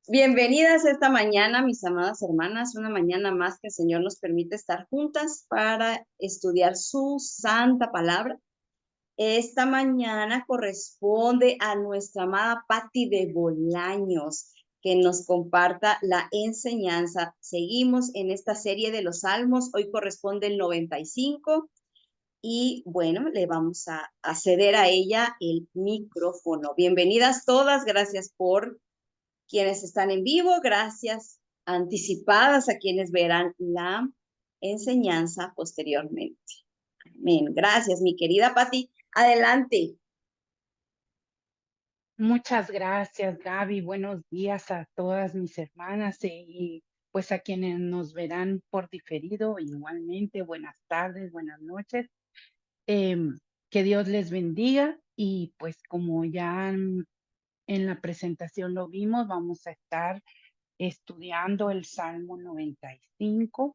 Bienvenidas esta mañana, mis amadas hermanas, una mañana más que el Señor nos permite estar juntas para estudiar su santa palabra. Esta mañana corresponde a nuestra amada Patti de Bolaños, que nos comparta la enseñanza. Seguimos en esta serie de los Salmos, hoy corresponde el 95 y bueno, le vamos a ceder a ella el micrófono. Bienvenidas todas, gracias por quienes están en vivo, gracias anticipadas a quienes verán la enseñanza posteriormente. Amén. Gracias, mi querida Pati. Adelante. Muchas gracias, Gaby. Buenos días a todas mis hermanas y pues a quienes nos verán por diferido, igualmente, buenas tardes, buenas noches. Que Dios les bendiga y pues como ya en la presentación lo vimos, vamos a estar estudiando el Salmo 95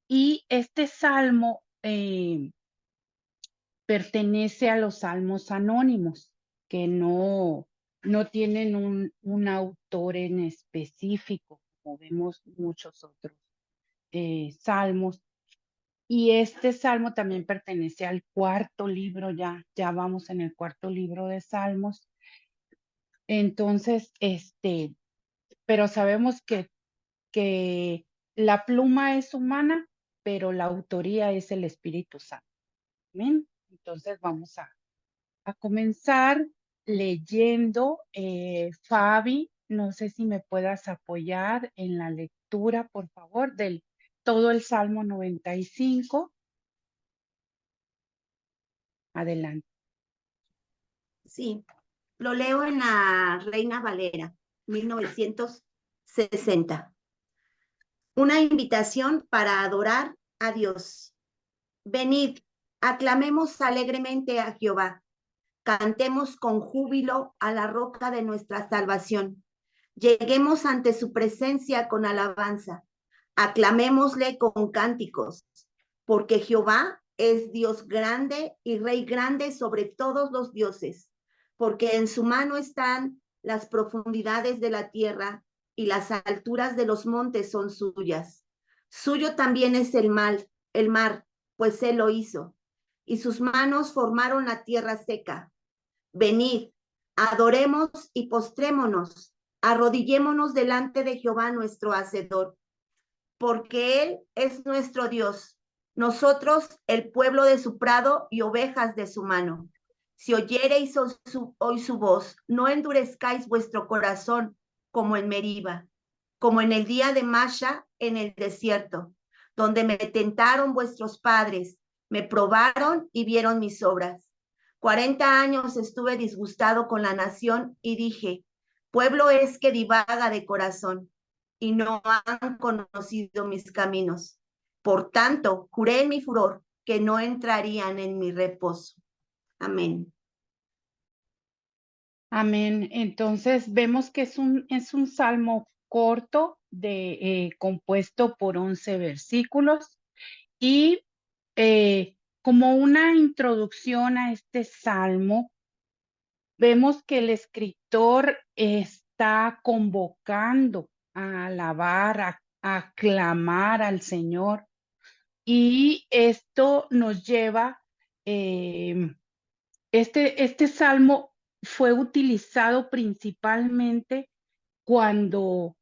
y este salmo pertenece a los salmos anónimos, que no tienen un autor en específico, como vemos muchos otros salmos. Y este salmo también pertenece al cuarto libro, ya vamos en el cuarto libro de Salmos. Entonces, pero sabemos que la pluma es humana, pero la autoría es el Espíritu Santo. ¿Amén? Entonces vamos a comenzar leyendo. Fabi, no sé si me puedas apoyar en la lectura, por favor, del todo el Salmo 95. Adelante. Sí, lo leo en la Reina Valera, 1960. Una invitación para adorar a Dios. Venid, aclamemos alegremente a Jehová. Cantemos con júbilo a la roca de nuestra salvación. Lleguemos ante su presencia con alabanza. Aclamémosle con cánticos, porque Jehová es Dios grande y Rey grande sobre todos los dioses, porque en su mano están las profundidades de la tierra y las alturas de los montes son suyas. Suyo también es el mar, pues él lo hizo, y sus manos formaron la tierra seca. Venid, adoremos y postrémonos, arrodillémonos delante de Jehová nuestro Hacedor, porque Él es nuestro Dios, nosotros el pueblo de su prado y ovejas de su mano. Si oyereis hoy su voz, no endurezcáis vuestro corazón como en Meriba, como en el día de Masha en el desierto, donde me tentaron vuestros padres, me probaron y vieron mis obras. 40 años estuve disgustado con la nación y dije, pueblo es que divaga de corazón y no han conocido mis caminos. Por tanto, juré en mi furor que no entrarían en mi reposo. Amén. Amén. Entonces vemos que es un salmo corto compuesto por 11 versículos y como una introducción a este salmo, vemos que el escritor está convocando a alabar, a aclamar al Señor. Y esto nos lleva, este salmo fue utilizado principalmente cuando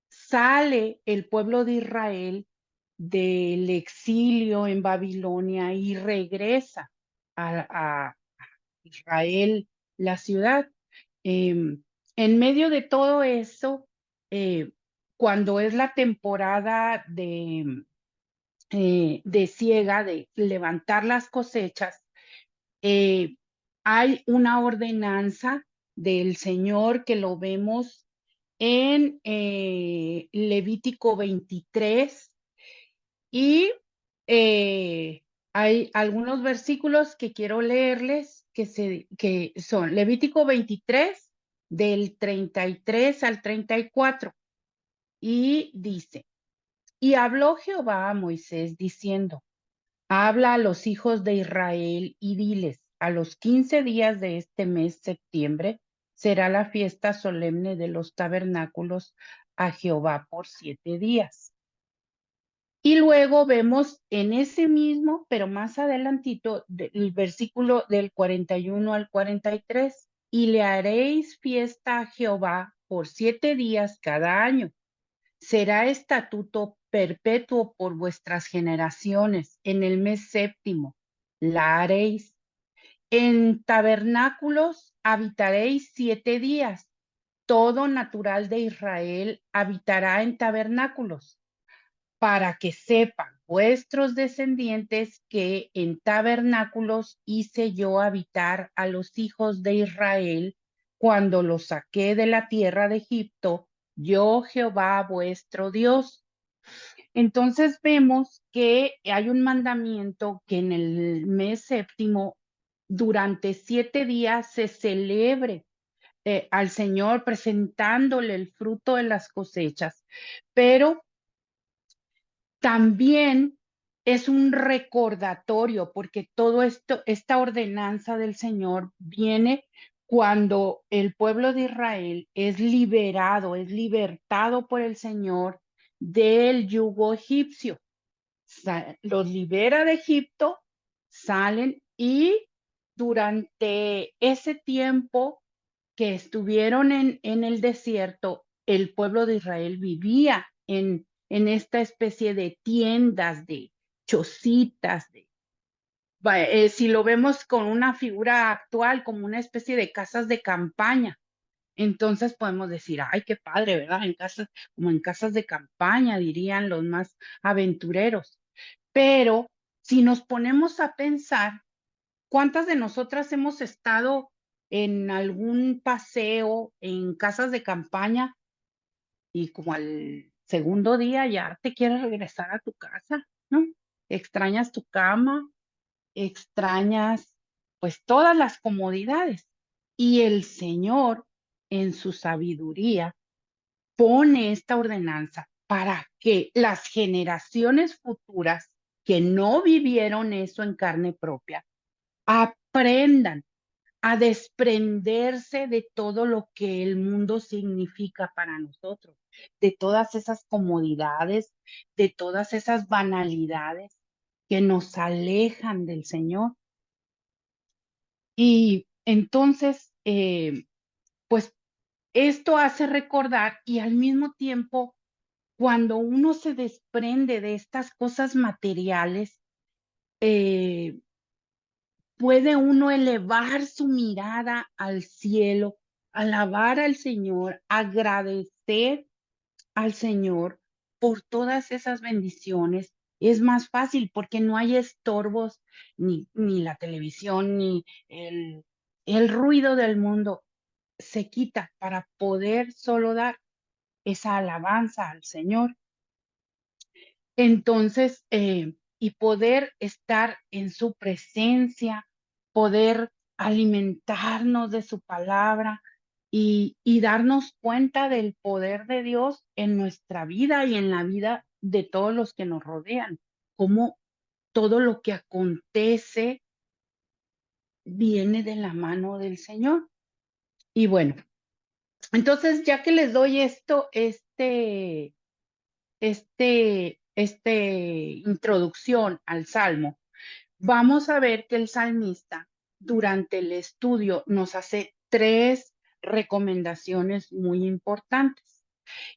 sale el pueblo de Israel del exilio en Babilonia y regresa a Israel, la ciudad. En medio de todo eso, cuando es la temporada de siega, de levantar las cosechas, eh, hay una ordenanza del Señor que lo vemos en Levítico 23 y hay algunos versículos que quiero leerles que son Levítico 23 del 33 al 34 y dice, y habló Jehová a Moisés diciendo, habla a los hijos de Israel y diles, a los 15 días de este mes septiembre, será la fiesta solemne de los tabernáculos a Jehová por 7 días. Y luego vemos en ese mismo, pero más adelantito, el versículo del 41 al 43, y le haréis fiesta a Jehová por 7 días cada año. Será estatuto perpetuo por vuestras generaciones. En el mes séptimo la haréis. En tabernáculos habitaréis 7 días. Todo natural de Israel habitará en tabernáculos, para que sepan vuestros descendientes que en tabernáculos hice yo habitar a los hijos de Israel cuando los saqué de la tierra de Egipto, yo Jehová vuestro Dios. Entonces vemos que hay un mandamiento que en el mes séptimo, durante 7 días, se celebre al Señor presentándole el fruto de las cosechas, pero también es un recordatorio, porque todo esto, esta ordenanza del Señor viene cuando el pueblo de Israel es liberado, es libertado por el Señor del yugo egipcio. Los libera de Egipto, salen y durante ese tiempo que estuvieron en el desierto, el pueblo de Israel vivía en esta especie de tiendas, de chocitas, si lo vemos con una figura actual, como una especie de casas de campaña. Entonces podemos decir, ay, qué padre, ¿verdad? En casas, como en casas de campaña, dirían los más aventureros. Pero si nos ponemos a pensar, ¿cuántas de nosotras hemos estado en algún paseo en casas de campaña y como al segundo día ya te quieres regresar a tu casa, ¿no? Extrañas tu cama, extrañas pues todas las comodidades. Y el Señor, en su sabiduría, pone esta ordenanza para que las generaciones futuras que no vivieron eso en carne propia aprendan a desprenderse de todo lo que el mundo significa para nosotros, de todas esas comodidades, de todas esas banalidades que nos alejan del Señor. Y entonces, pues esto hace recordar y al mismo tiempo, cuando uno se desprende de estas cosas materiales, puede uno elevar su mirada al cielo, alabar al Señor, agradecer al Señor por todas esas bendiciones. Es más fácil porque no hay estorbos, ni la televisión, ni el ruido del mundo se quita para poder solo dar esa alabanza al Señor. Entonces, y poder estar en su presencia, poder alimentarnos de su palabra y darnos cuenta del poder de Dios en nuestra vida y en la vida de todos los que nos rodean, cómo todo lo que acontece viene de la mano del Señor. Y bueno, entonces ya que les doy introducción al Salmo, vamos a ver que el salmista durante el estudio nos hace 3 recomendaciones muy importantes.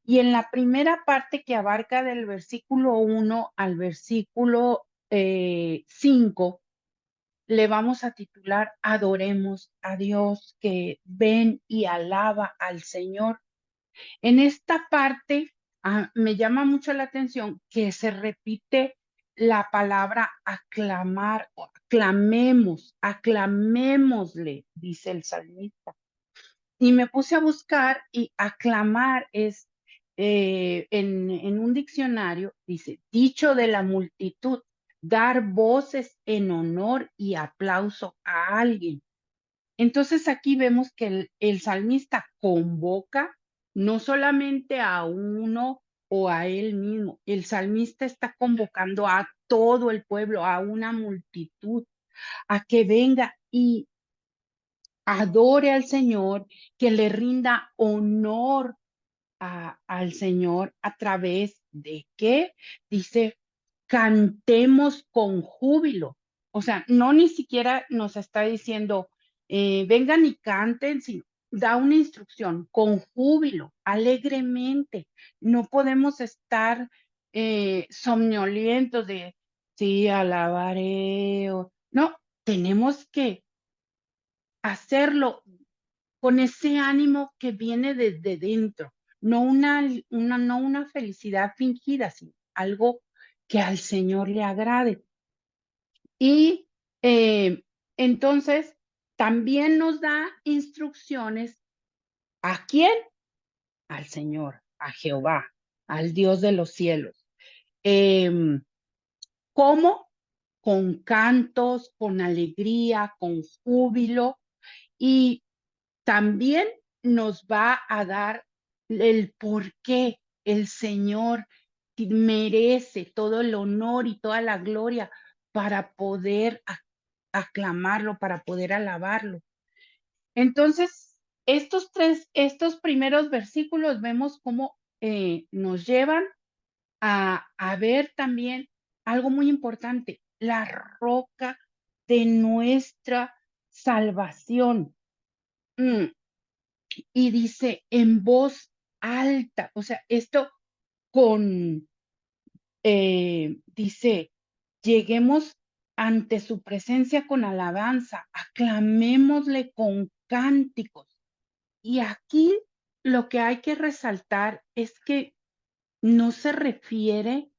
Y en la primera parte, que abarca del versículo 1 al versículo 5, le vamos a titular Adoremos a Dios, que ven y alaba al Señor. En esta parte me llama mucho la atención que se repite la palabra aclamar, o aclamémosle, dice el salmista. Y me puse a buscar y aclamar es, en un diccionario, dice, dicho de la multitud, dar voces en honor y aplauso a alguien. Entonces aquí vemos que el salmista convoca no solamente a uno o a él mismo, el salmista está convocando a todo el pueblo, a una multitud, a que venga y adore al Señor, que le rinda honor al Señor a través de qué? Dice, cantemos con júbilo. O sea, no ni siquiera nos está diciendo, vengan y canten, sino da una instrucción con júbilo, alegremente. No podemos estar somnolientos de, sí, alabaré. No, tenemos que hacerlo con ese ánimo que viene desde dentro, no no una felicidad fingida, sino algo que al Señor le agrade. Y entonces también nos da instrucciones. ¿A quién? Al Señor, a Jehová, al Dios de los cielos. ¿Cómo? Con cantos, con alegría, con júbilo. Y también nos va a dar el por qué el Señor merece todo el honor y toda la gloria para poder aclamarlo, para poder alabarlo. Entonces, estos primeros versículos vemos cómo nos llevan a ver también algo muy importante, la roca de nuestra salvación. Y dice en voz alta, o sea, esto con, dice, lleguemos ante su presencia con alabanza, aclamémosle con cánticos. Y aquí lo que hay que resaltar es que no se refiere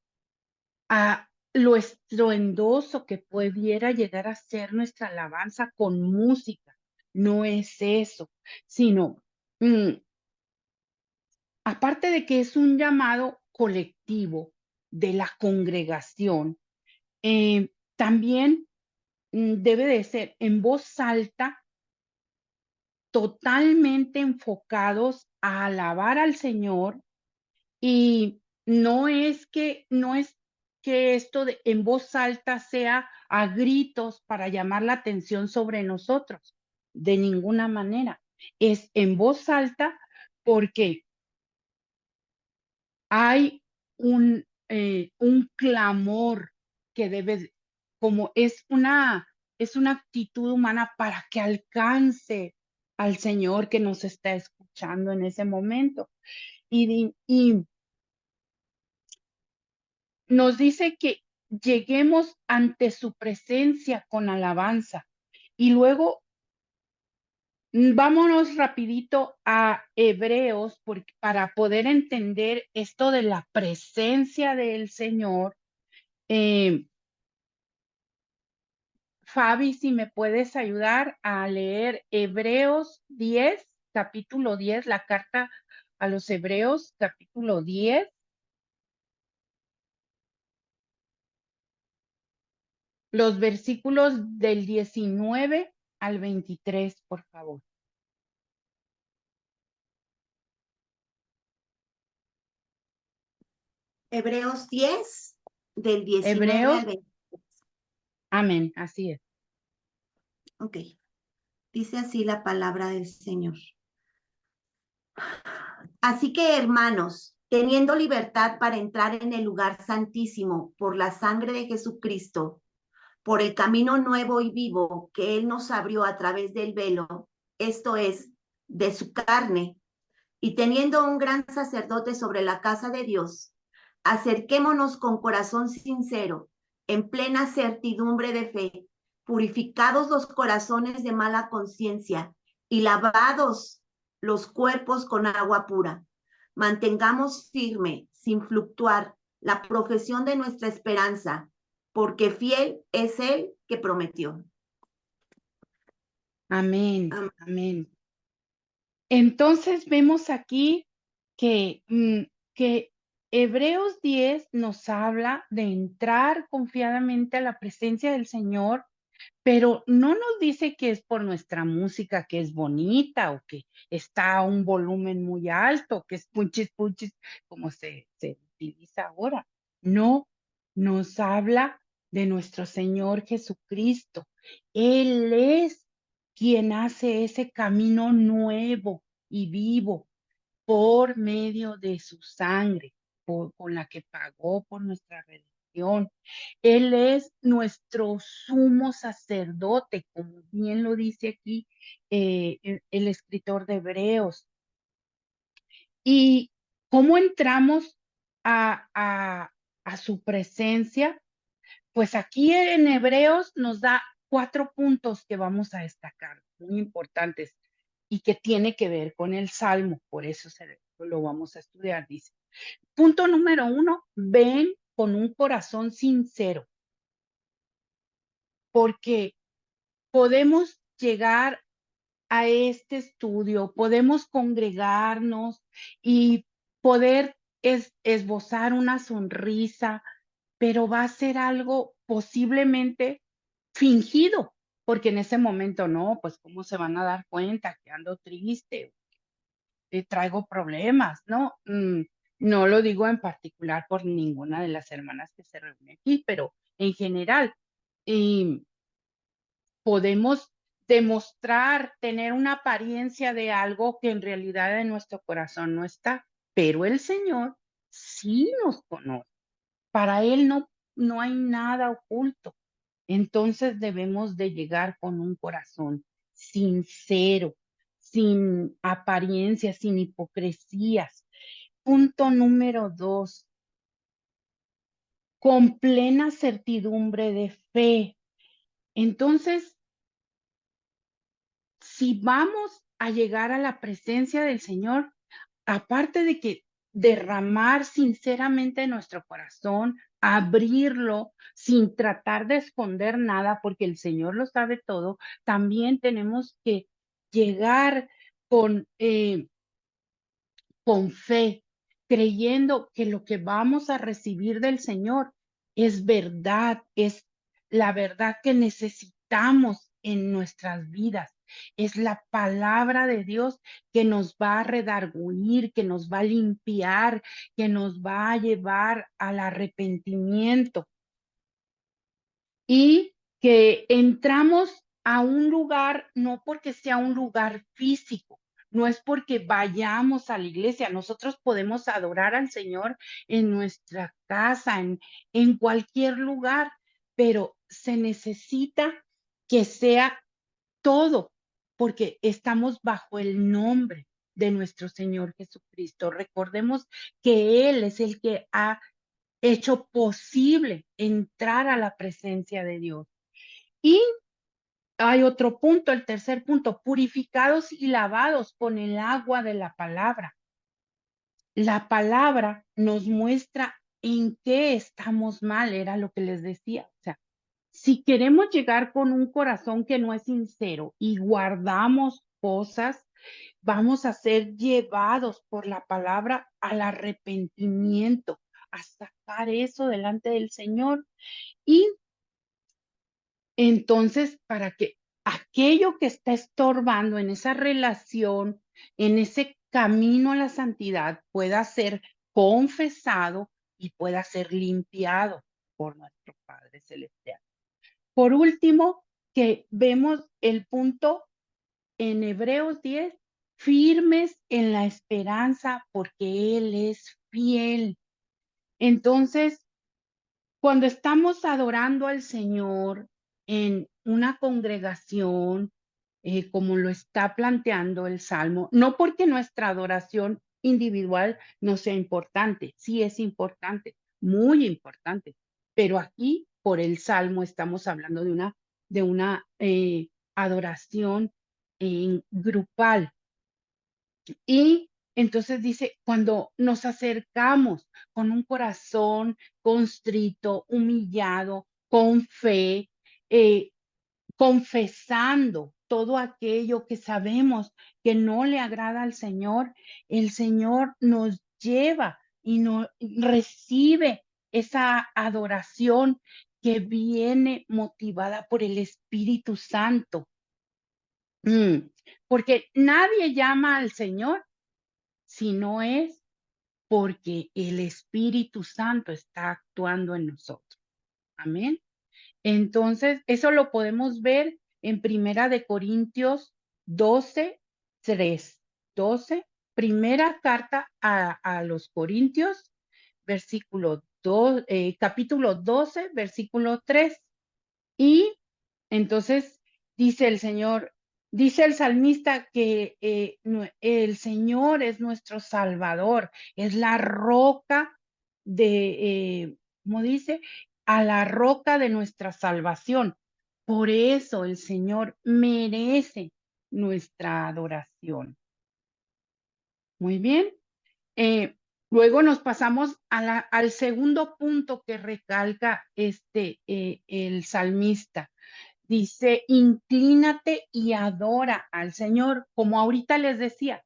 a lo estruendoso que pudiera llegar a ser nuestra alabanza con música. No es eso, sino aparte de que es un llamado colectivo de la congregación, también debe de ser en voz alta, totalmente enfocados a alabar al Señor. Y no es que esto de en voz alta sea a gritos para llamar la atención sobre nosotros, de ninguna manera. Es en voz alta porque hay un clamor que debe, como es una actitud humana para que alcance al Señor que nos está escuchando en ese momento. Y nos dice que lleguemos ante su presencia con alabanza. Y luego vámonos rapidito a Hebreos para poder entender esto de la presencia del Señor. Fabi, si me puedes ayudar a leer Hebreos 10, capítulo 10, la carta a los Hebreos, capítulo 10, los versículos del 19 al 23, por favor. Hebreos 10, del 19 Hebreos, al 20. amén, así es. Ok, dice así la palabra del Señor. Así que, hermanos, teniendo libertad para entrar en el lugar santísimo por la sangre de Jesucristo, por el camino nuevo y vivo que Él nos abrió a través del velo, esto es, de su carne, y teniendo un gran sacerdote sobre la casa de Dios, acerquémonos con corazón sincero, en plena certidumbre de fe, purificados los corazones de mala conciencia y lavados los cuerpos con agua pura. Mantengamos firme, sin fluctuar, la profesión de nuestra esperanza, porque fiel es Él que prometió. Amén, Amén. amén. Entonces vemos aquí que Hebreos 10 nos habla de entrar confiadamente a la presencia del Señor, pero no nos dice que es por nuestra música que es bonita o que está a un volumen muy alto, que es punchis punchis, como se utiliza ahora. No, nos habla de nuestro Señor Jesucristo. Él es quien hace ese camino nuevo y vivo por medio de su sangre, con la que pagó por nuestra redención. Él es nuestro sumo sacerdote, como bien lo dice aquí el escritor de Hebreos. ¿Y cómo entramos a su presencia? Pues aquí en Hebreos nos da 4 puntos que vamos a destacar, muy importantes, y que tiene que ver con el Salmo, por eso lo vamos a estudiar, dice. Punto número 1, ven con un corazón sincero, porque podemos llegar a este estudio, podemos congregarnos y poder esbozar una sonrisa, pero va a ser algo posiblemente fingido, porque en ese momento no, pues cómo se van a dar cuenta que ando triste, traigo problemas, ¿no? No lo digo en particular por ninguna de las hermanas que se reúnen aquí, pero en general. Y podemos demostrar, tener una apariencia de algo que en realidad en nuestro corazón no está, pero el Señor sí nos conoce. Para Él no hay nada oculto. Entonces debemos de llegar con un corazón sincero, sin apariencias, sin hipocresías. Punto número 2, con plena certidumbre de fe. Entonces, si vamos a llegar a la presencia del Señor, aparte de que derramar sinceramente nuestro corazón, abrirlo sin tratar de esconder nada, porque el Señor lo sabe todo, también tenemos que llegar con, con fe, creyendo que lo que vamos a recibir del Señor es verdad, es la verdad que necesitamos en nuestras vidas. Es la palabra de Dios que nos va a redarguir, que nos va a limpiar, que nos va a llevar al arrepentimiento. Y que entramos a un lugar, no porque sea un lugar físico, no es porque vayamos a la iglesia, nosotros podemos adorar al Señor en nuestra casa, en cualquier lugar, pero se necesita que sea todo, porque estamos bajo el nombre de nuestro Señor Jesucristo. Recordemos que Él es el que ha hecho posible entrar a la presencia de Dios. Y hay otro punto, el tercer punto, purificados y lavados con el agua de la palabra. La palabra nos muestra en qué estamos mal, era lo que les decía. O sea, si queremos llegar con un corazón que no es sincero y guardamos cosas, vamos a ser llevados por la palabra al arrepentimiento, a sacar eso delante del Señor. Y entonces, para que aquello que está estorbando en esa relación, en ese camino a la santidad, pueda ser confesado y pueda ser limpiado por nuestro Padre Celestial. Por último, que vemos el punto en Hebreos 10, firmes en la esperanza porque Él es fiel. Entonces, cuando estamos adorando al Señor en una congregación, como lo está planteando el Salmo, no porque nuestra adoración individual no sea importante, sí es importante, muy importante, pero aquí por el Salmo estamos hablando de una adoración grupal. Y entonces dice, cuando nos acercamos con un corazón constrito, humillado, con fe, eh, confesando todo aquello que sabemos que no le agrada al Señor, el Señor nos lleva y nos recibe esa adoración que viene motivada por el Espíritu Santo. Porque nadie llama al Señor si no es porque el Espíritu Santo está actuando en nosotros. Amén. Entonces, eso lo podemos ver en Primera de Corintios 12:3. 12, primera carta a los Corintios, capítulo 12, versículo 3. Y entonces dice el Señor, dice el salmista que el Señor es nuestro Salvador, es la roca ¿cómo dice? A la roca de nuestra salvación. Por eso el Señor merece nuestra adoración. Muy bien. Luego nos pasamos al segundo punto que recalca el salmista. Dice, inclínate y adora al Señor, como ahorita les decía.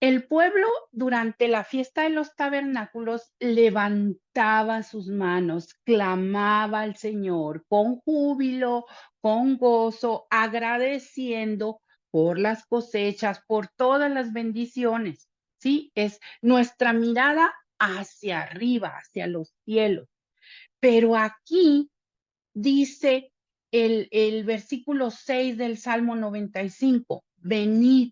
El pueblo durante la fiesta de los tabernáculos levantaba sus manos, clamaba al Señor con júbilo, con gozo, agradeciendo por las cosechas, por todas las bendiciones. Sí, es nuestra mirada hacia arriba, hacia los cielos. Pero aquí dice el versículo 6 del Salmo 95, venid,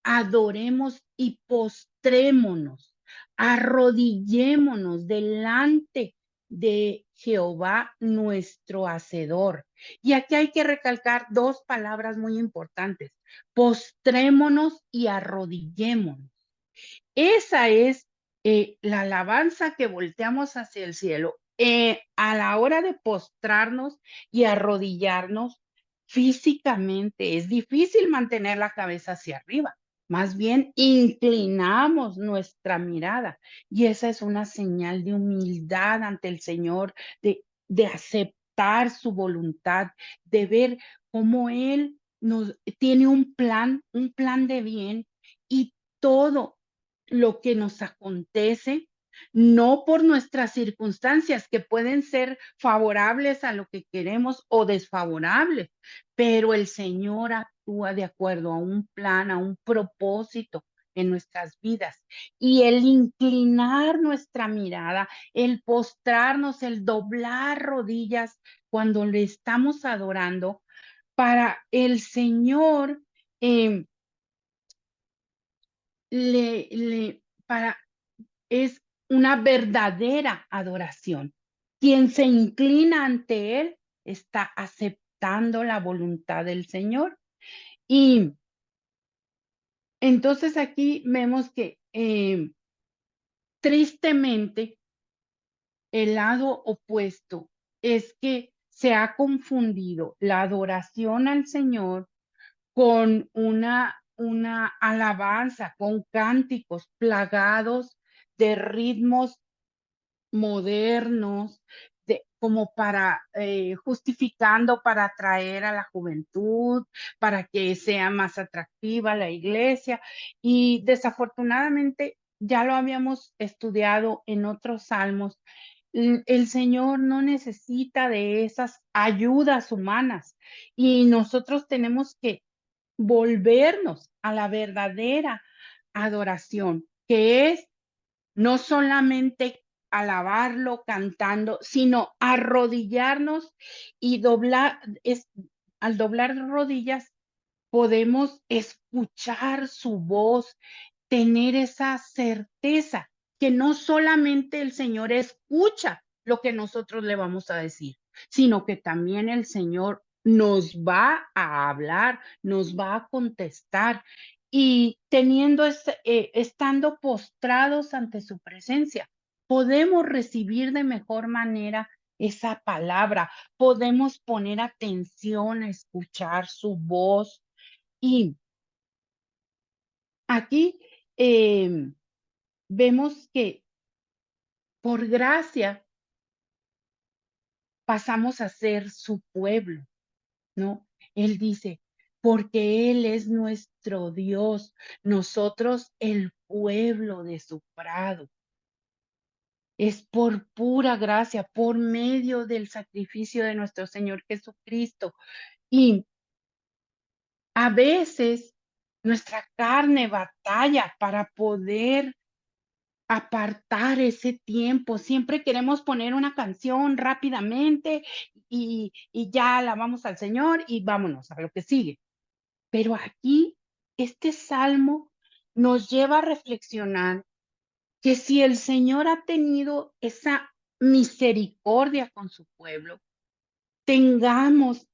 adoremos y postrémonos, arrodillémonos delante de Jehová nuestro Hacedor. Y aquí hay que recalcar dos palabras muy importantes, postrémonos y arrodillémonos. Esa es la alabanza que volteamos hacia el cielo. A la hora de postrarnos y arrodillarnos físicamente, es difícil mantener la cabeza hacia arriba. Más bien inclinamos nuestra mirada y esa es una señal de humildad ante el Señor, de aceptar su voluntad, de ver cómo Él nos tiene un plan de bien y todo lo que nos acontece, no por nuestras circunstancias, que pueden ser favorables a lo que queremos o desfavorables, pero el Señor actúa de acuerdo a un plan, a un propósito en nuestras vidas. Y el inclinar nuestra mirada, el postrarnos, el doblar rodillas cuando le estamos adorando, para el Señor, eh, para es una verdadera adoración. Quien se inclina ante Él está aceptando la voluntad del Señor. Y entonces aquí vemos que tristemente el lado opuesto es que se ha confundido la adoración al Señor con una alabanza, con cánticos plagados de ritmos modernos, como para justificando para atraer a la juventud, para que sea más atractiva la iglesia. Y desafortunadamente, ya lo habíamos estudiado en otros salmos, el Señor no necesita de esas ayudas humanas y nosotros tenemos que volvernos a la verdadera adoración, que es no solamente alabarlo cantando, sino arrodillarnos y al doblar rodillas podemos escuchar su voz, tener esa certeza que no solamente el Señor escucha lo que nosotros le vamos a decir, sino que también el Señor nos va a hablar, nos va a contestar y estando postrados ante su presencia, podemos recibir de mejor manera esa palabra, podemos poner atención a escuchar su voz y aquí vemos que por gracia pasamos a ser su pueblo, ¿no? Él dice, porque Él es nuestro Dios, nosotros el pueblo de su prado. Es por pura gracia, por medio del sacrificio de nuestro Señor Jesucristo. Y a veces nuestra carne batalla para poder apartar ese tiempo. Siempre queremos poner una canción rápidamente y ya alabamos al Señor y vámonos a lo que sigue. Pero aquí, este salmo nos lleva a reflexionar que si el Señor ha tenido esa misericordia con su pueblo, tengamos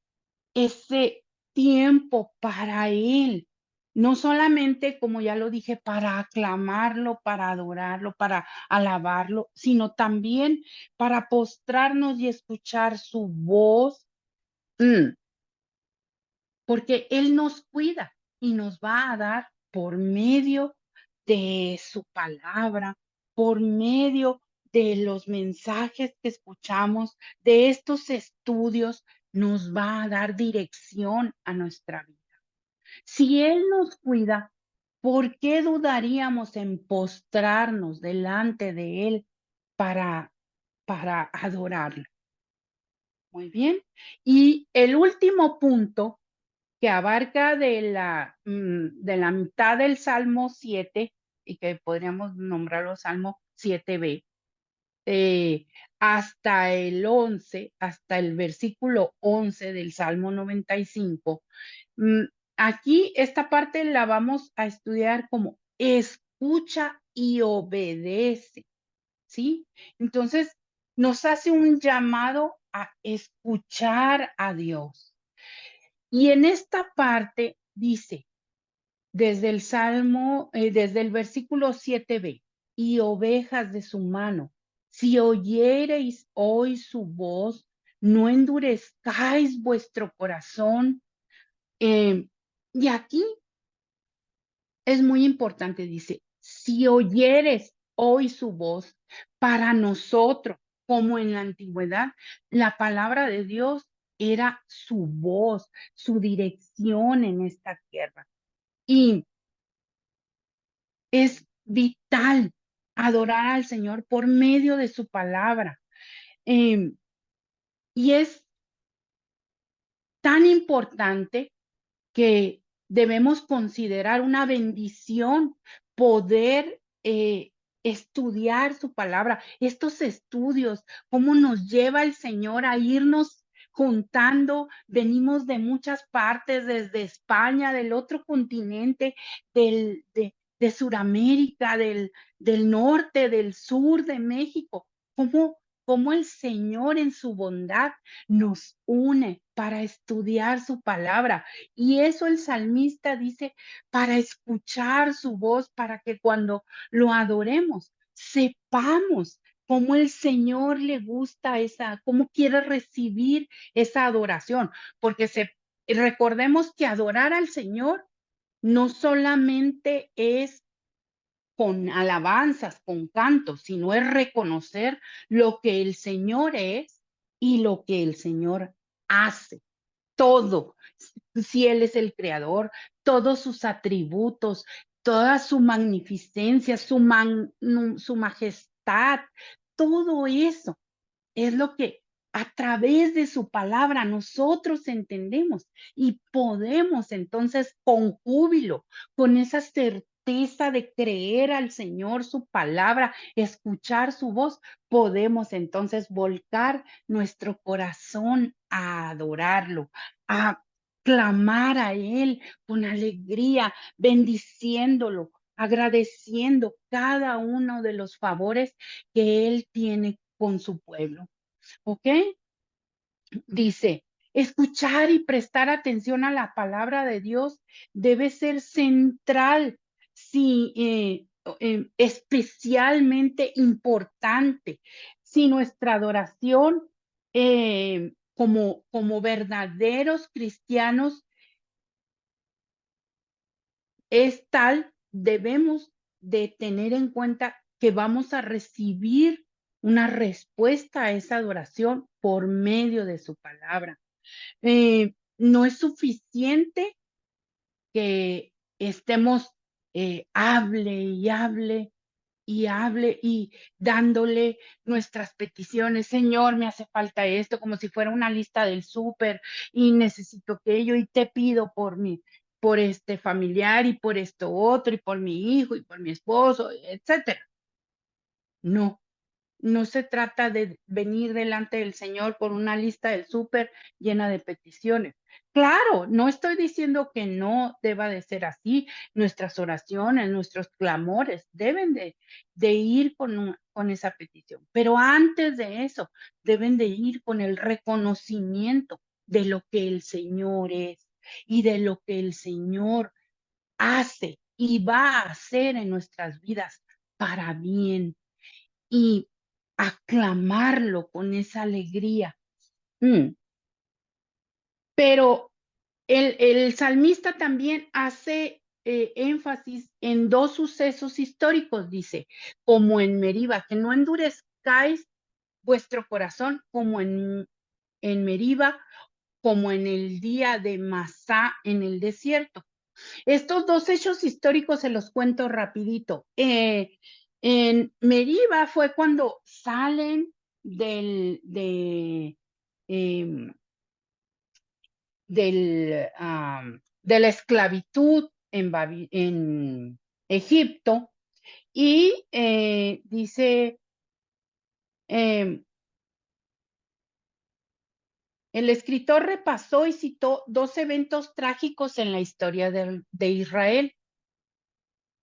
ese tiempo para Él. No solamente, como ya lo dije, para aclamarlo, para adorarlo, para alabarlo, sino también para postrarnos y escuchar su voz. Mm, Porque Él nos cuida y nos va a dar por medio de su palabra, por medio de los mensajes que escuchamos, de estos estudios, nos va a dar dirección a nuestra vida. Si Él nos cuida, ¿por qué dudaríamos en postrarnos delante de Él para adorarlo? Muy bien. Y el último punto que abarca de la mitad del Salmo 7 y que podríamos nombrarlo Salmo 7b, hasta el 11, hasta el versículo 11 del Salmo 95. Aquí esta parte la vamos a estudiar como escucha y obedece, ¿sí? Entonces, nos hace un llamado a escuchar a Dios. Y en esta parte dice, desde el Salmo, desde el versículo 7b, y ovejas de su mano, si oyereis hoy su voz, no endurezcáis vuestro corazón. Y aquí es muy importante, dice, si oyeres hoy su voz, para nosotros, como en la antigüedad, la palabra de Dios era su voz, su dirección en esta tierra. Y es vital adorar al Señor por medio de su palabra. Em, y es tan importante que debemos considerar una bendición poder estudiar su palabra, estos estudios, cómo nos lleva el Señor a irnos juntando, venimos de muchas partes, desde España, del otro continente, de Sudamérica, del norte, del sur de México, cómo el Señor en su bondad nos une para estudiar su palabra. Y eso el salmista dice, para escuchar su voz, para que cuando lo adoremos, sepamos cómo el Señor le gusta cómo quiere recibir esa adoración. Porque recordemos que adorar al Señor no solamente es con alabanzas, con cantos, sino es reconocer lo que el Señor es y lo que el Señor hace. Todo. Si Él es el creador, todos sus atributos, toda su magnificencia, su majestad, todo eso es lo que a través de su palabra nosotros entendemos y podemos entonces con júbilo, con esa certeza de creer al Señor, su palabra, escuchar su voz, podemos entonces volcar nuestro corazón a adorarlo, a clamar a Él con alegría, bendiciéndolo, agradeciendo cada uno de los favores que Él tiene con su pueblo. ¿Ok? Dice, escuchar y prestar atención a la palabra de Dios debe ser central, sí, especialmente importante. Si nuestra adoración como verdaderos cristianos es tal, debemos de tener en cuenta que vamos a recibir una respuesta a esa adoración por medio de su palabra. No es suficiente que estemos hable y dándole nuestras peticiones. Señor, me hace falta esto, como si fuera una lista del súper y necesito aquello y te pido por este familiar y por esto otro y por mi hijo y por mi esposo, etcétera. No. No se trata de venir delante del Señor con una lista del súper llena de peticiones. Claro, no estoy diciendo que no deba de ser así. Nuestras oraciones, nuestros clamores deben de ir con esa petición. Pero antes de eso, deben de ir con el reconocimiento de lo que el Señor es y de lo que el Señor hace y va a hacer en nuestras vidas para bien. Y aclamarlo con esa alegría. Pero el salmista también hace énfasis en dos sucesos históricos, dice, como en Meriba, que no endurezcáis vuestro corazón como en Meriba, como en el día de Masá en el desierto. Estos dos hechos históricos se los cuento rapidito. En Meriba fue cuando salen em, de la esclavitud en Egipto y dice, el escritor repasó y citó dos eventos trágicos en la historia de Israel.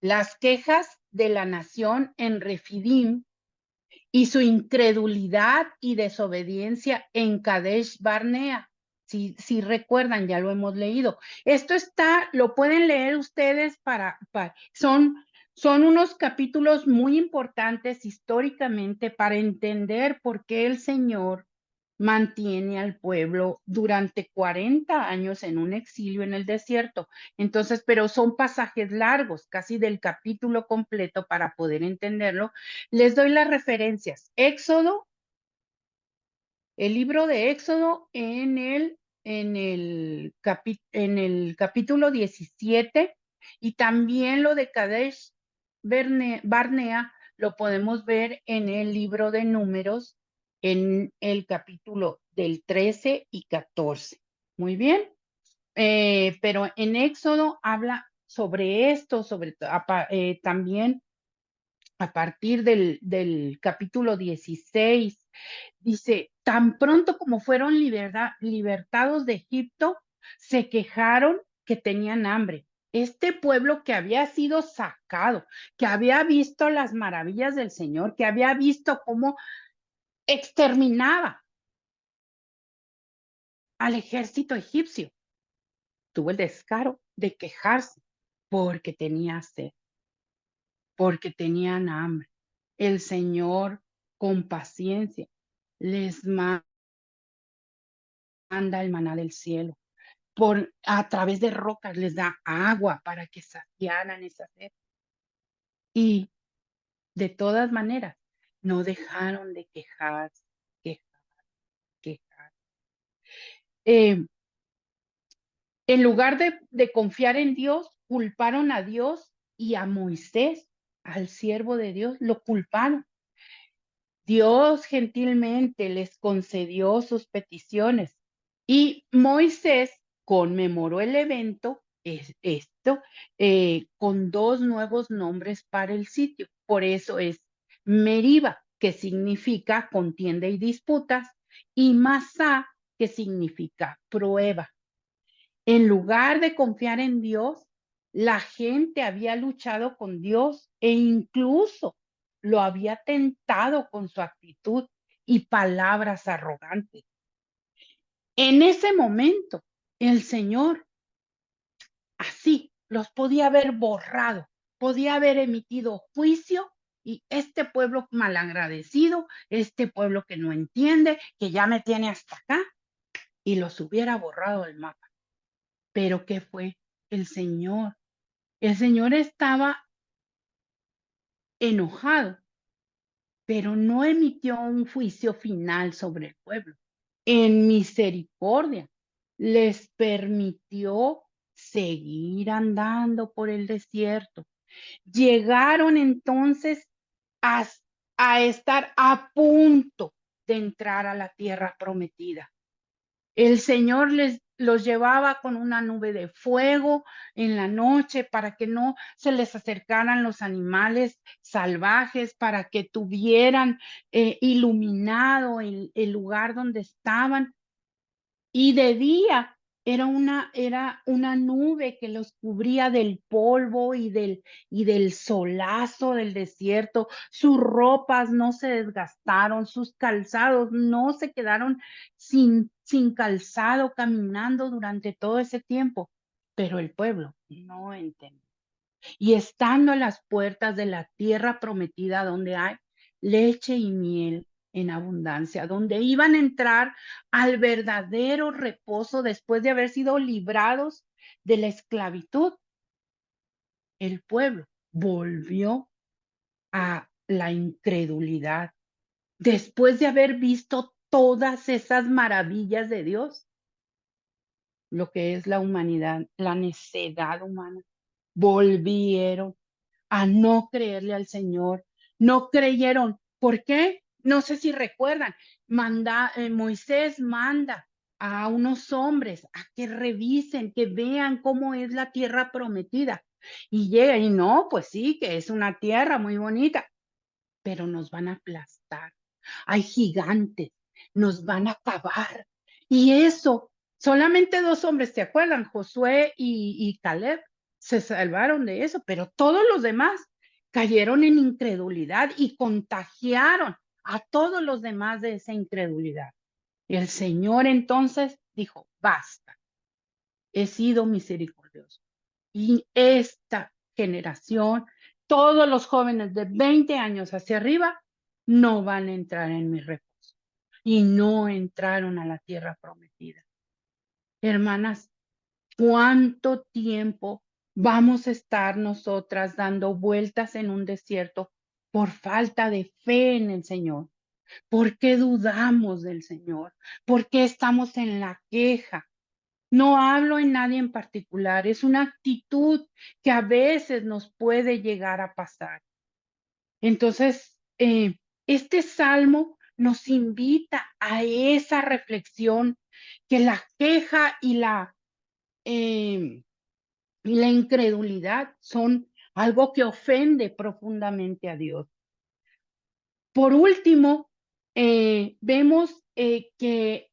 Las quejas de la nación en Refidim y su incredulidad y desobediencia en Kadesh Barnea. Si recuerdan, ya lo hemos leído. Esto lo pueden leer ustedes son unos capítulos muy importantes históricamente para entender por qué el Señor mantiene al pueblo durante 40 años en un exilio en el desierto. Entonces, pero son pasajes largos, casi del capítulo completo para poder entenderlo. Les doy las referencias. Éxodo, el libro de Éxodo en el capítulo 17 y también lo de Kadesh Barnea lo podemos ver en el libro de Números en el capítulo del 13 y 14. Muy bien. Pero en Éxodo habla sobre esto, también a partir del capítulo 16, dice, tan pronto como fueron libertados de Egipto, se quejaron que tenían hambre. Este pueblo que había sido sacado, que había visto las maravillas del Señor, que había visto cómo exterminaba al ejército egipcio, tuvo el descaro de quejarse porque tenía sed, porque tenían hambre. El Señor, con paciencia, les manda el maná del cielo. A través de rocas les da agua para que saciaran esa sed. Y de todas maneras, no dejaron de quejarse. En lugar de confiar en Dios, culparon a Dios y a Moisés, al siervo de Dios, lo culparon. Dios gentilmente les concedió sus peticiones y Moisés conmemoró el evento, con dos nuevos nombres para el sitio. Por eso es Meriba, que significa contienda y disputas, y Masá, que significa prueba. En lugar de confiar en Dios, la gente había luchado con Dios e incluso lo había tentado con su actitud y palabras arrogantes. En ese momento, el Señor así los podía haber borrado, podía haber emitido juicio y este pueblo malagradecido, este pueblo que no entiende, que ya me tiene hasta acá, y los hubiera borrado del mapa. Pero ¿qué fue? El Señor estaba enojado, pero no emitió un juicio final sobre el pueblo. En misericordia, les permitió seguir andando por el desierto. Llegaron entonces a estar a punto de entrar a la tierra prometida. El Señor los llevaba con una nube de fuego en la noche para que no se les acercaran los animales salvajes, para que tuvieran iluminado el lugar donde estaban. Y de día era una nube que los cubría del polvo y del solazo del desierto. Sus ropas no se desgastaron, sus calzados no se quedaron sin calzado caminando durante todo ese tiempo. Pero el pueblo no entendió. Y estando a las puertas de la tierra prometida donde hay leche y miel en abundancia, donde iban a entrar al verdadero reposo después de haber sido librados de la esclavitud, el pueblo volvió a la incredulidad. Después de haber visto todas esas maravillas de Dios, lo que es la humanidad, la necedad humana, volvieron a no creerle al Señor. No creyeron. ¿Por qué? No sé si recuerdan. Moisés manda a unos hombres a que revisen, que vean cómo es la tierra prometida. Y llegan y no, pues sí, que es una tierra muy bonita, pero nos van a aplastar. Hay gigantes, nos van a acabar. Y eso, solamente 2 hombres, ¿se acuerdan? Josué y Caleb se salvaron de eso, pero todos los demás cayeron en incredulidad y contagiaron a todos los demás de esa incredulidad. Y el Señor entonces dijo, basta, he sido misericordioso. Y esta generación, todos los jóvenes de 20 años hacia arriba, no van a entrar en mi reposo. Y no entraron a la tierra prometida. Hermanas, ¿cuánto tiempo vamos a estar nosotras dando vueltas en un desierto por falta de fe en el Señor? ¿Por qué dudamos del Señor? ¿Por qué estamos en la queja? No hablo en nadie en particular, es una actitud que a veces nos puede llegar a pasar. Entonces, este salmo nos invita a esa reflexión, que la queja y la incredulidad son algo que ofende profundamente a Dios. Por último, vemos que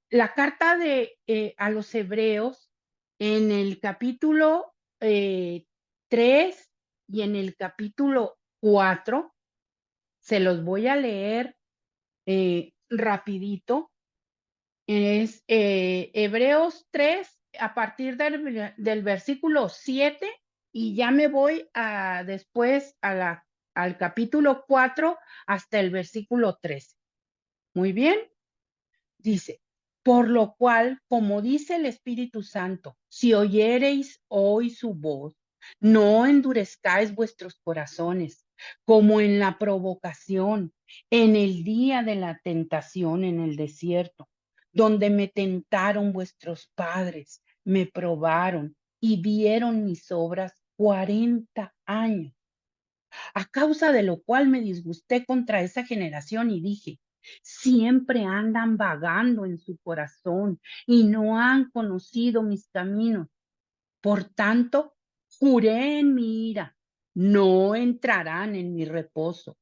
la carta a los Hebreos en el capítulo 3 y en el capítulo 4, se los voy a leer rapidito. Es Hebreos 3 a partir del versículo 7 y ya me voy después al capítulo 4 hasta el versículo 13. Muy bien, dice, por lo cual, como dice el Espíritu Santo, si oyereis hoy su voz, no endurezcáis vuestros corazones, como en la provocación, en el día de la tentación en el desierto, donde me tentaron vuestros padres, me probaron y vieron mis obras 40 años. A causa de lo cual me disgusté contra esa generación y dije, siempre andan vagando en su corazón y no han conocido mis caminos. Por tanto, juré en mi ira, no entrarán en mi reposo.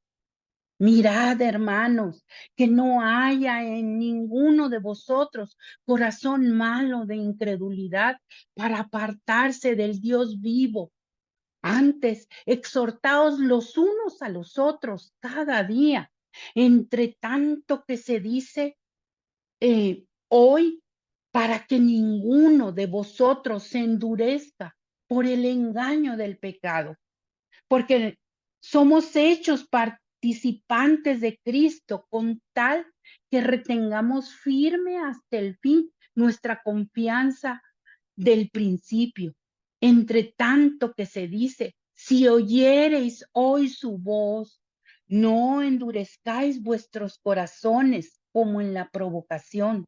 Mirad, hermanos, que no haya en ninguno de vosotros corazón malo de incredulidad para apartarse del Dios vivo. Antes, exhortaos los unos a los otros cada día, entre tanto que se dice hoy, para que ninguno de vosotros se endurezca por el engaño del pecado, porque somos hechos participantes de Cristo con tal que retengamos firme hasta el fin nuestra confianza del principio. Entre tanto que se dice, si oyereis hoy su voz, no endurezcáis vuestros corazones como en la provocación.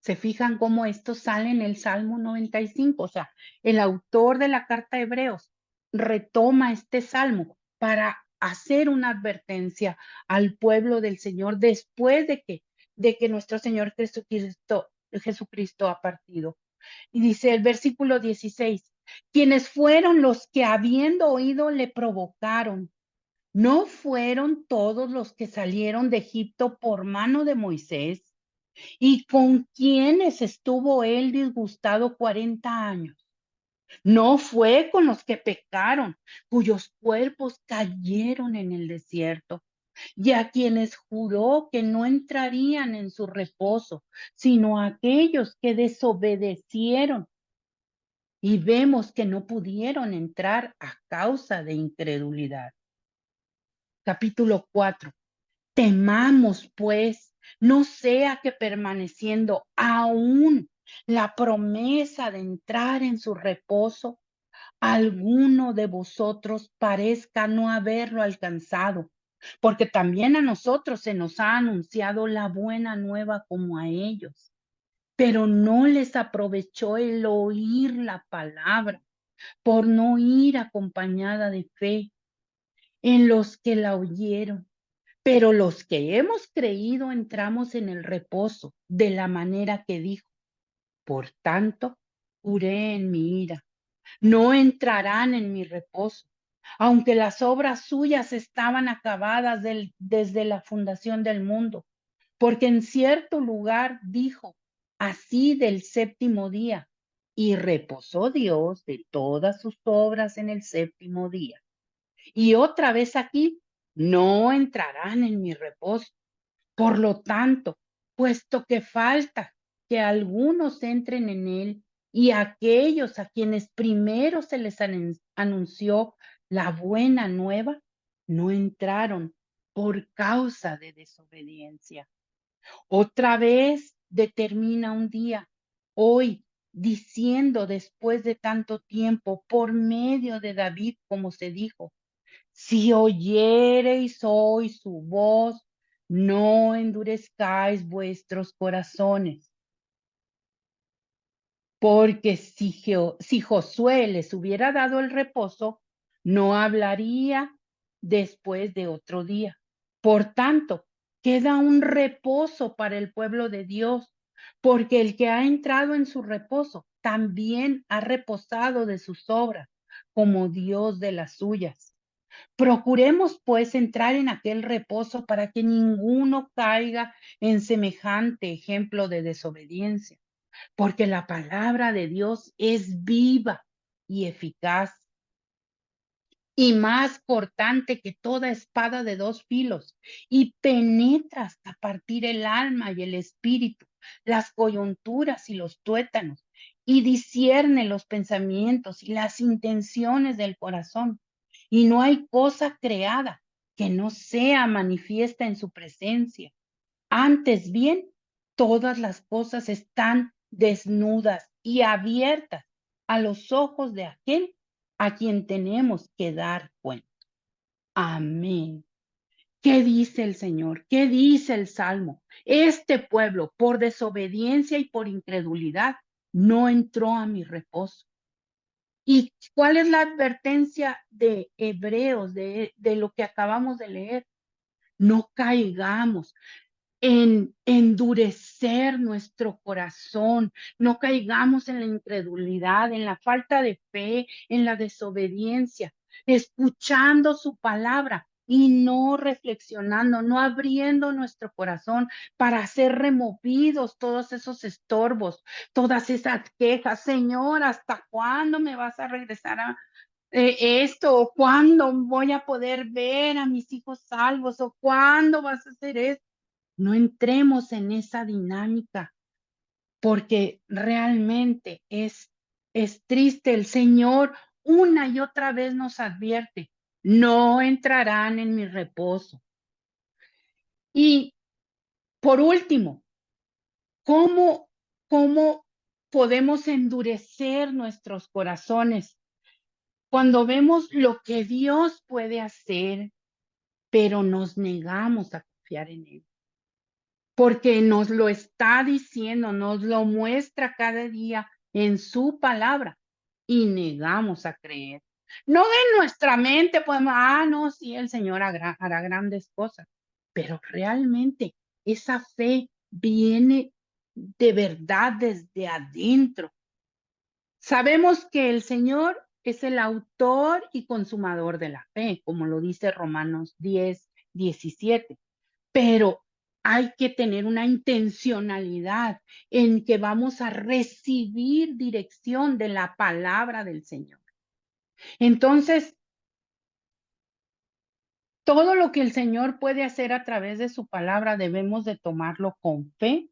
¿Se fijan cómo esto sale en el Salmo 95? O sea, el autor de la carta a Hebreos retoma este salmo para hacer una advertencia al pueblo del Señor después de que nuestro Señor Jesucristo Jesucristo ha partido. Y dice el versículo 16, quienes fueron los que habiendo oído le provocaron. ¿No fueron todos los que salieron de Egipto por mano de Moisés? ¿Y con quienes estuvo él disgustado 40 años? No fue con los que pecaron, cuyos cuerpos cayeron en el desierto, y a quienes juró que no entrarían en su reposo, sino a aquellos que desobedecieron. Y vemos que no pudieron entrar a causa de incredulidad. Capítulo 4. Temamos, pues, no sea que permaneciendo aún la promesa de entrar en su reposo, alguno de vosotros parezca no haberlo alcanzado, porque también a nosotros se nos ha anunciado la buena nueva como a ellos, pero no les aprovechó el oír la palabra, por no ir acompañada de fe en los que la oyeron. Pero los que hemos creído entramos en el reposo de la manera que dijo. Por tanto, juré en mi ira, no entrarán en mi reposo, aunque las obras suyas estaban acabadas desde la fundación del mundo, porque en cierto lugar dijo, así del séptimo día, y reposó Dios de todas sus obras en el séptimo día. Y otra vez aquí, no entrarán en mi reposo. Por lo tanto, puesto que falta que algunos entren en él y aquellos a quienes primero se les anunció la buena nueva, no entraron por causa de desobediencia. Otra vez determina un día, hoy, diciendo después de tanto tiempo, por medio de David, como se dijo, si oyereis hoy su voz, no endurezcáis vuestros corazones. Porque si Josué les hubiera dado el reposo, no hablaría después de otro día. Por tanto, queda un reposo para el pueblo de Dios, porque el que ha entrado en su reposo también ha reposado de sus obras, como Dios de las suyas. Procuremos, pues, entrar en aquel reposo para que ninguno caiga en semejante ejemplo de desobediencia, porque la palabra de Dios es viva y eficaz y más cortante que toda espada de dos filos, y penetra hasta partir el alma y el espíritu, las coyunturas y los tuétanos, y discierne los pensamientos y las intenciones del corazón. Y no hay cosa creada que no sea manifiesta en su presencia. Antes bien, todas las cosas están desnudas y abiertas a los ojos de aquel a quien tenemos que dar cuenta. Amén. ¿Qué dice el Señor? ¿Qué dice el Salmo? Este pueblo, por desobediencia y por incredulidad, no entró a mi reposo. ¿Y cuál es la advertencia de Hebreos, de lo que acabamos de leer? No caigamos en endurecer nuestro corazón, no caigamos en la incredulidad, en la falta de fe, en la desobediencia, escuchando su palabra y no reflexionando, no abriendo nuestro corazón para ser removidos todos esos estorbos, todas esas quejas. Señor, ¿hasta cuándo me vas a regresar a esto? ¿O cuándo voy a poder ver a mis hijos salvos? ¿O cuándo vas a hacer esto? No entremos en esa dinámica, porque realmente es triste. El Señor una y otra vez nos advierte, no entrarán en mi reposo. Y por último, ¿cómo podemos endurecer nuestros corazones cuando vemos lo que Dios puede hacer, pero nos negamos a confiar en Él? Porque nos lo está diciendo, nos lo muestra cada día en su palabra y negamos a creer. No en nuestra mente podemos, no, sí, el Señor hará grandes cosas, pero realmente esa fe viene de verdad desde adentro. Sabemos que el Señor es el autor y consumador de la fe, como lo dice Romanos 10:17. Pero hay que tener una intencionalidad en que vamos a recibir dirección de la palabra del Señor. Entonces, todo lo que el Señor puede hacer a través de su palabra debemos de tomarlo con fe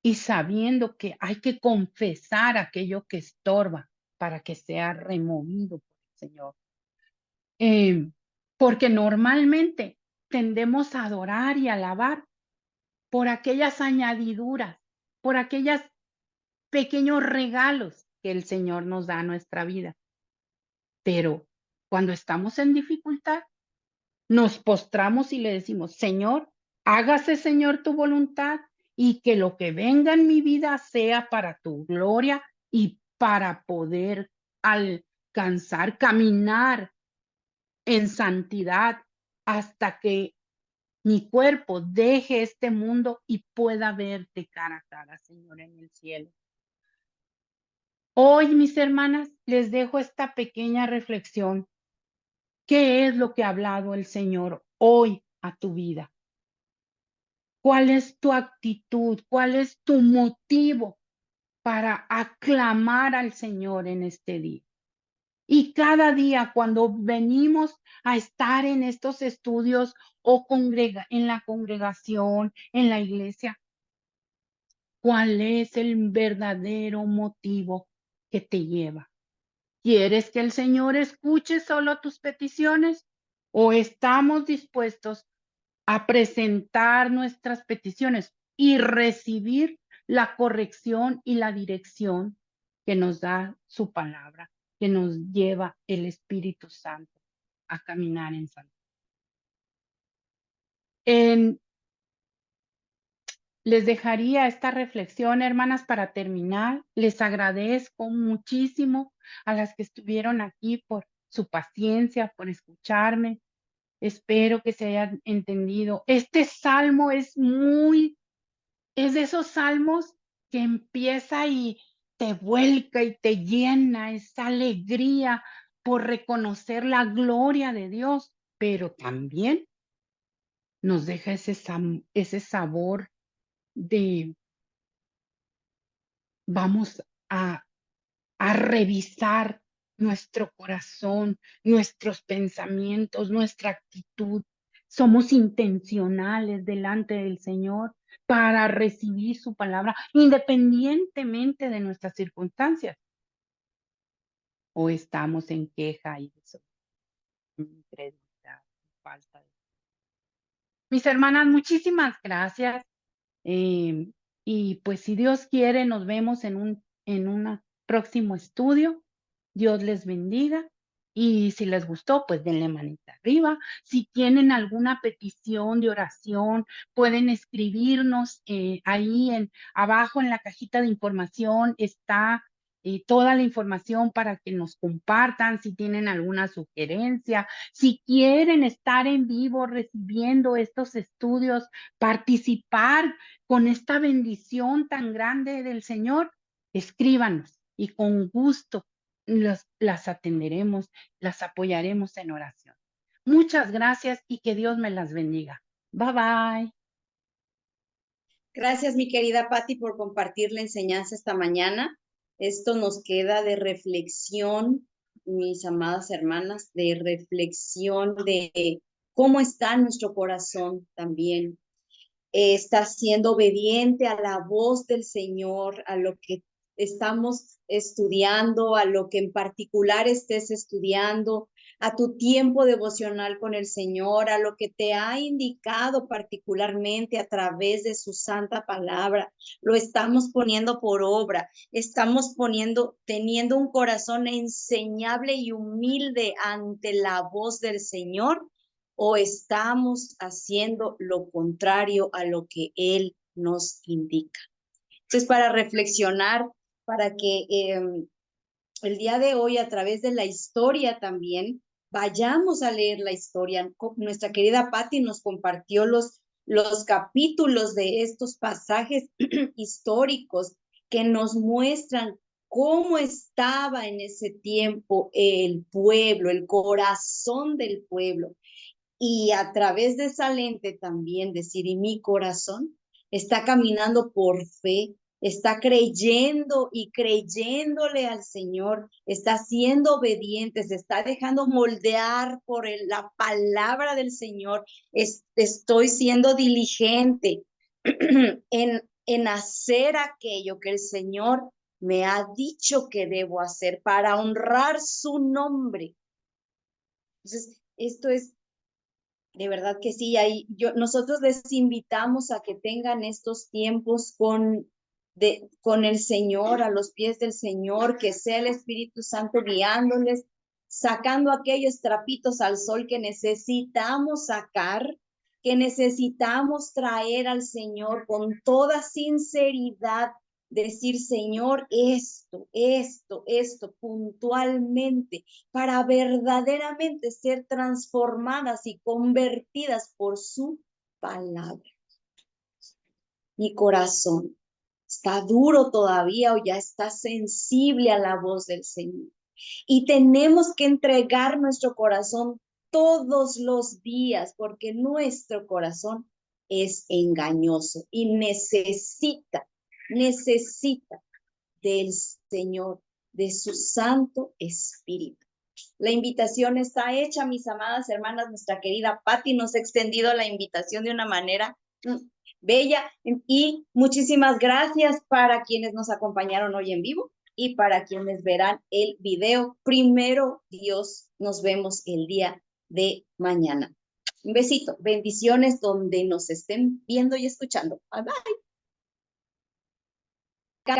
y sabiendo que hay que confesar aquello que estorba para que sea removido por el Señor. Porque normalmente tendemos a adorar y alabar por aquellas añadiduras, por aquellos pequeños regalos que el Señor nos da a nuestra vida. Pero cuando estamos en dificultad, nos postramos y le decimos, Señor, hágase, Señor, tu voluntad y que lo que venga en mi vida sea para tu gloria y para poder alcanzar, caminar en santidad hasta que mi cuerpo deje este mundo y pueda verte cara a cara, Señor, en el cielo. Hoy, mis hermanas, les dejo esta pequeña reflexión. ¿Qué es lo que ha hablado el Señor hoy a tu vida? ¿Cuál es tu actitud? ¿Cuál es tu motivo para aclamar al Señor en este día? Y cada día cuando venimos a estar en estos estudios o en la congregación, en la iglesia, ¿cuál es el verdadero motivo que te lleva? ¿Quieres que el Señor escuche solo tus peticiones o estamos dispuestos a presentar nuestras peticiones y recibir la corrección y la dirección que nos da su palabra, que nos lleva el Espíritu Santo a caminar en santidad? Les dejaría esta reflexión, hermanas, para terminar. Les agradezco muchísimo a las que estuvieron aquí por su paciencia, por escucharme. Espero que se hayan entendido. Este salmo es de esos salmos que empieza y te vuelca y te llena esa alegría por reconocer la gloria de Dios, pero también nos deja ese sabor de vamos a revisar nuestro corazón, nuestros pensamientos, nuestra actitud. Somos intencionales delante del Señor para recibir su palabra, independientemente de nuestras circunstancias. O estamos en queja y incredulidad, falta de... Mis hermanas, muchísimas gracias. Y pues si Dios quiere, nos vemos en un próximo estudio. Dios les bendiga. Y si les gustó, pues denle manita arriba. Si tienen alguna petición de oración, pueden escribirnos ahí abajo en la cajita de información está toda la información para que nos compartan si tienen alguna sugerencia, si quieren estar en vivo recibiendo estos estudios, participar con esta bendición tan grande del Señor, escríbanos y con gusto las atenderemos, las apoyaremos en oración. Muchas gracias y que Dios me las bendiga. Bye bye. Gracias, mi querida Patti, por compartir la enseñanza esta mañana. Esto nos queda de reflexión, mis amadas hermanas, de reflexión de cómo está nuestro corazón también. Está siendo obediente a la voz del Señor, a lo que estamos estudiando, a lo que en particular estés estudiando, a tu tiempo devocional con el Señor, a lo que te ha indicado particularmente a través de su santa palabra. Lo estamos poniendo por obra, estamos teniendo un corazón enseñable y humilde ante la voz del Señor, o estamos haciendo lo contrario a lo que Él nos indica. Entonces, para reflexionar, para que el día de hoy, a través de la historia también, vayamos a leer la historia. Nuestra querida Patti nos compartió los los capítulos de estos pasajes históricos que nos muestran cómo estaba en ese tiempo el pueblo, el corazón del pueblo. Y a través de esa lente también decir, y mi corazón está caminando por fe, está creyendo y creyéndole al Señor, está siendo obediente, se está dejando moldear por la palabra del Señor. Estoy siendo diligente en hacer aquello que el Señor me ha dicho que debo hacer para honrar su nombre. Entonces, esto es de verdad que sí, nosotros les invitamos a que tengan estos tiempos con el Señor, a los pies del Señor, que sea el Espíritu Santo guiándoles, sacando aquellos trapitos al sol que necesitamos sacar, que necesitamos traer al Señor con toda sinceridad, decir, Señor, esto, puntualmente, para verdaderamente ser transformadas y convertidas por su palabra. Mi corazón está duro todavía o ya está sensible a la voz del Señor. Y tenemos que entregar nuestro corazón todos los días porque nuestro corazón es engañoso y necesita del Señor, de su Santo Espíritu. La invitación está hecha, mis amadas hermanas. Nuestra querida Patti nos ha extendido la invitación de una manera bella, y muchísimas gracias para quienes nos acompañaron hoy en vivo y para quienes verán el video. Primero Dios, nos vemos el día de mañana. Un besito, bendiciones donde nos estén viendo y escuchando. Bye bye.